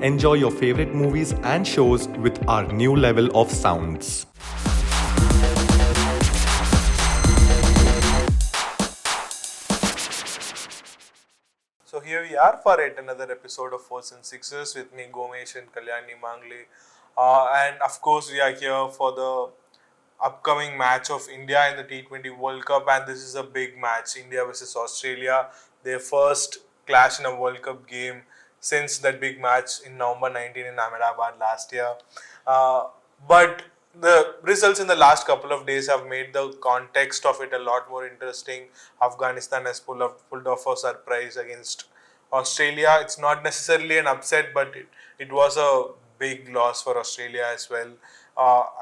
Enjoy your favorite movies and shows with our new level of sounds. So here we are for yet another episode of Fours and Sixes with me, Gomesh and Kalyani Mangale. And of course, we are here for the upcoming match of India in the T20 World Cup, and this is a big match. India versus Australia, their first clash in a World Cup game since that big match in November 19 in Ahmedabad last year. But the results in the last couple of days have made the context of it a lot more interesting. Afghanistan has pulled off a surprise against Australia. It's not necessarily an upset, but it was a big loss for Australia as well.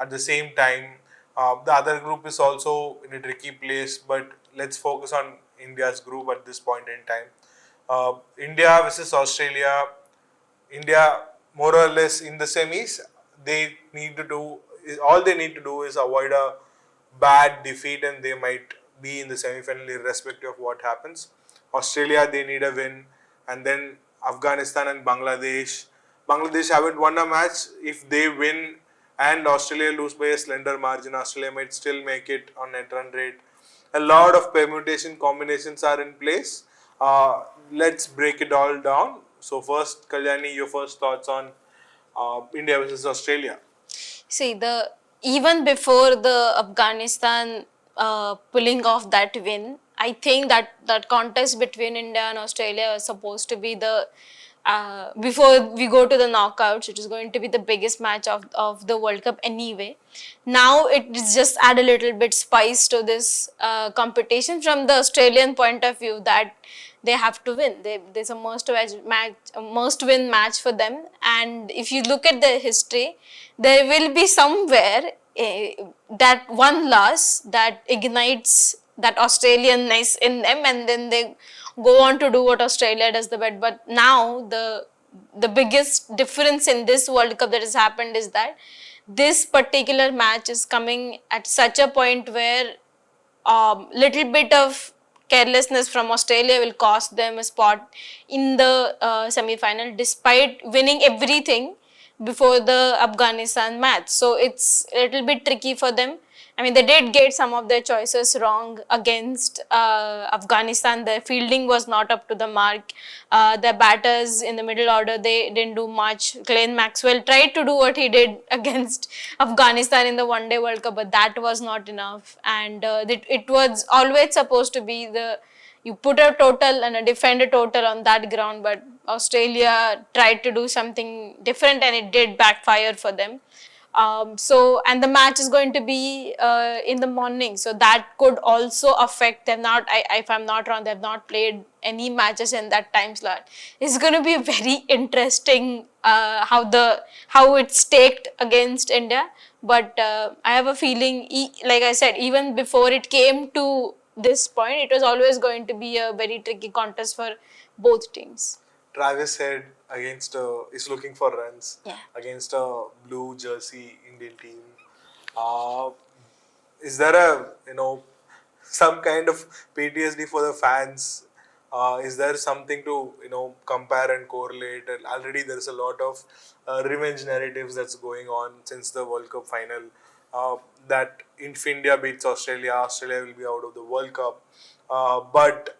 At the same time, the other group is also in a tricky place, but let's focus on India's group at this point in time. India versus Australia. India more or less in the semis. They need to do all they need to do is avoid a bad defeat, and they might be in the semi-final irrespective of what happens. Australia, they need a win, and then Afghanistan and Bangladesh. Bangladesh haven't won a match. If they win and Australia lose by a slender margin, Australia might still make it on net run rate. A lot of permutation combinations are in place. Let's break it all down. So first, Kalyani, your first thoughts on India versus Australia. See, even before the Afghanistan pulling off that win, I think that contest between India and Australia was supposed to be the before we go to the knockouts, it is going to be the biggest match of the World Cup anyway. Now it just add a little bit spice to this competition from the Australian point of view, that they have to win. There's a must-win match for them. And if you look at the history, there will be somewhere that one loss that ignites that Australianness in them, and then they go on to do what Australia does the best. But now the biggest difference in this World Cup that has happened is that this particular match is coming at such a point where little bit of carelessness from Australia will cost them a spot in the semi-final, despite winning everything before the Afghanistan match. So it's a little bit tricky for them. I mean, they did get some of their choices wrong against Afghanistan. Their fielding was not up to the mark. Their batters in the middle order, they didn't do much. Glenn Maxwell tried to do what he did against Afghanistan in the One Day World Cup, but that was not enough. And it was always supposed to be you put a total and defend a total on that ground, but Australia tried to do something different, and it did backfire for them. And the match is going to be in the morning, so that could also affect them. If I'm not wrong, they've not played any matches in that time slot. It's going to be very interesting how it's staked against India. But I have a feeling, like I said, even before it came to this point, it was always going to be a very tricky contest for both teams. Travis Head is looking for runs against a blue jersey Indian team. Is there some kind of PTSD for the fans? Is there something to compare and correlate? And already there's a lot of revenge narratives that's going on since the World Cup final. That if India beats Australia, Australia will be out of the World Cup. But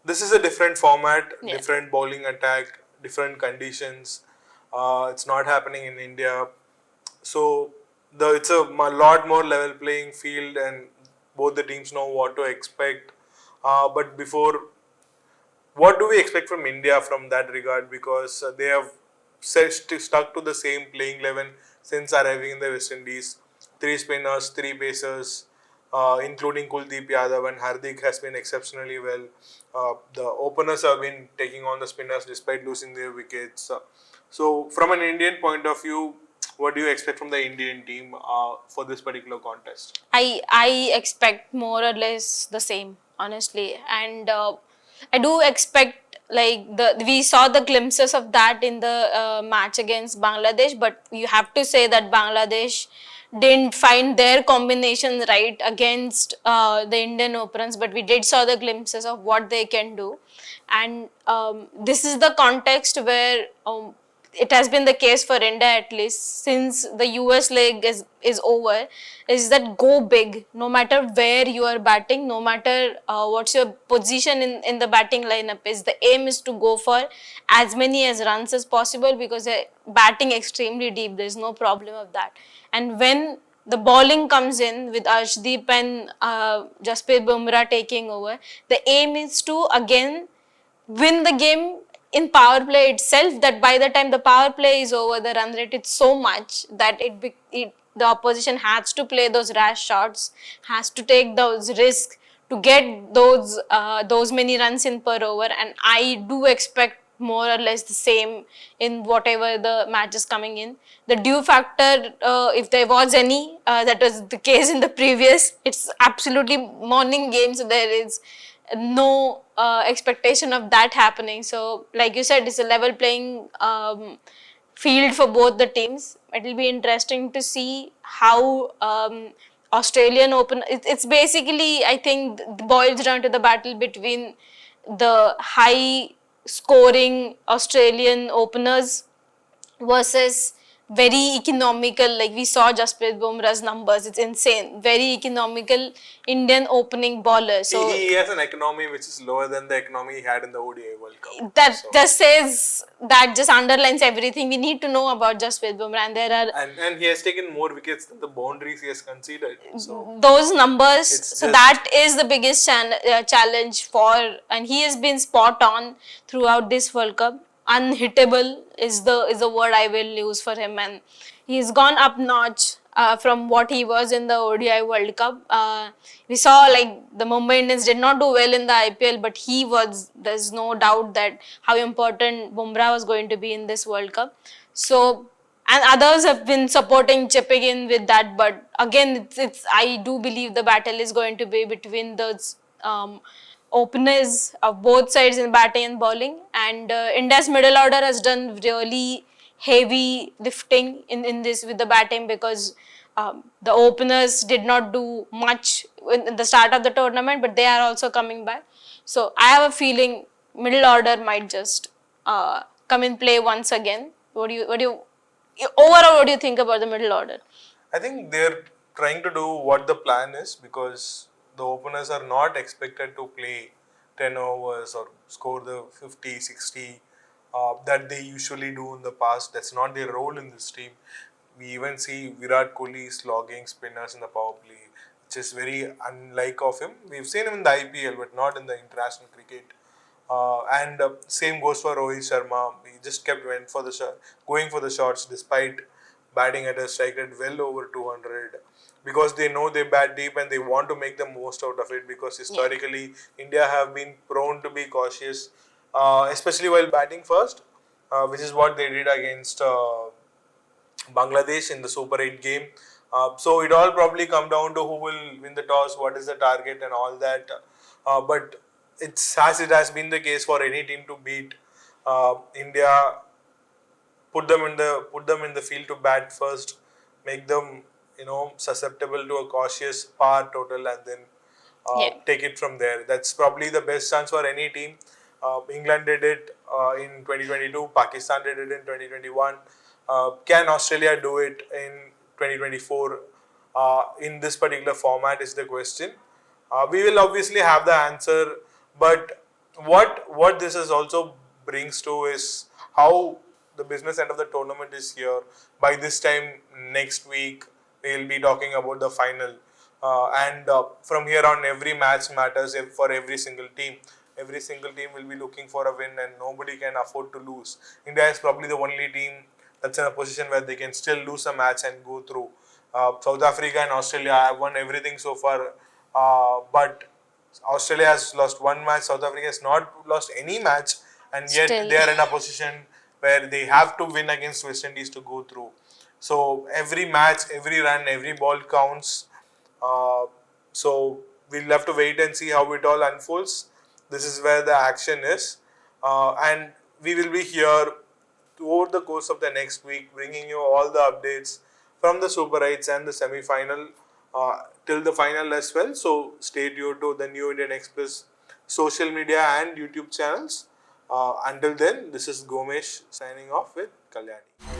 this is a different format, different bowling attack, different conditions. It's not happening in India. So it's a lot more level playing field, and both the teams know what to expect. But what do we expect from India from that regard? Because they have stuck to the same playing 11 since arriving in the West Indies. 3 spinners, 3 pacers, including Kuldeep Yadav, and Hardik has been exceptionally well. The openers have been taking on the spinners despite losing their wickets. So from an Indian point of view, what do you expect from the Indian team for this particular contest? I expect more or less the same, honestly, and I do expect, like, we saw the glimpses of that in the match against Bangladesh, but you have to say that Bangladesh didn't find their combination right against the Indian openers, but we did saw the glimpses of what they can do. And this is the context where it has been the case for India at least since the US leg is over, is that go big. No matter where you are batting, no matter what's your position in the batting lineup is, the aim is to go for as many as runs as possible because they're batting extremely deep. There's no problem of that. And when the bowling comes in with Arshdeep and Jasprit Bumrah taking over, the aim is to again win the game in power play itself, that by the time the power play is over, the run rate is so much that the opposition has to play those rash shots, has to take those risks to get those many runs in per over. And I do expect more or less the same in whatever the match is coming in. The due factor, if there was any, that was the case in the previous. It's absolutely morning game, so there is no expectation of that happening. So, like you said, it's a level playing field for both the teams. It will be interesting to see how Australian Open. It's basically, I think, boils down to the battle between the high scoring Australian openers versus very economical, like we saw Jasprit Bumrah's numbers, it's insane. Very economical Indian opening bowler. So he has an economy which is lower than the economy he had in the ODI World Cup. that So- just says, that just underlines everything we need to know about Jasprit Bumrah. And there are and he has taken more wickets than the boundaries he has conceded. So those numbers. It's So just- that is the biggest challenge for, and he has been spot on throughout this World Cup. Unhittable is the word I will use for him, and he's gone up notch from what he was in the ODI World Cup. We saw like the Mumbai Indians did not do well in the IPL, but he was. There's no doubt that how important Bumrah was going to be in this World Cup. So, and others have been supporting, chipping in with that. But again, it's I do believe the battle is going to be between those openers of both sides in batting and bowling. And India's middle order has done really heavy lifting in this with the batting, because the openers did not do much in the start of the tournament, but they are also coming back. So I have a feeling middle order might just come in play once again. What do you overall, what do you think about the middle order? I think they're trying to do what the plan is, because the openers are not expected to play 10 overs or score the 50, 60 that they usually do in the past. That's not their role in this team. We even see Virat Kohli slogging spinners in the power play, which is very unlike of him. We've seen him in the IPL, but not in the international cricket. And same goes for Rohit Sharma. He just kept going for the shots despite batting at a strike rate well over 200, because they know they bat deep and they want to make the most out of it, because historically India have been prone to be cautious, especially while batting first, which is what they did against Bangladesh in the Super 8 game. So it all probably come down to who will win the toss, what is the target and all that. But it's as it has been the case for any team to beat India, put them in the field to bat first, make them susceptible to a cautious par total, and then take it from there. That's probably the best chance for any team. England did it in 2022. Pakistan did it in 2021. Can Australia do it in 2024 in this particular format is the question. We will obviously have the answer, but what this is also brings to is how the business end of the tournament is here. By this time next week, we will be talking about the final. And from here on, every match matters for every single team. Every single team will be looking for a win, and nobody can afford to lose. India is probably the only team that's in a position where they can still lose a match and go through. South Africa and Australia have won everything so far, but Australia has lost one match, South Africa has not lost any match, and yet Still. they are in a position where they have to win against West Indies to go through. So every match, every run, every ball counts. So we'll have to wait and see how it all unfolds. This is where the action is, and we will be here over the course of the next week, bringing you all the updates from the Super 8s and the semi-final till the final as well. So stay tuned to the New Indian Express social media and YouTube channels. Until then, this is Gomesh signing off with Kalyani.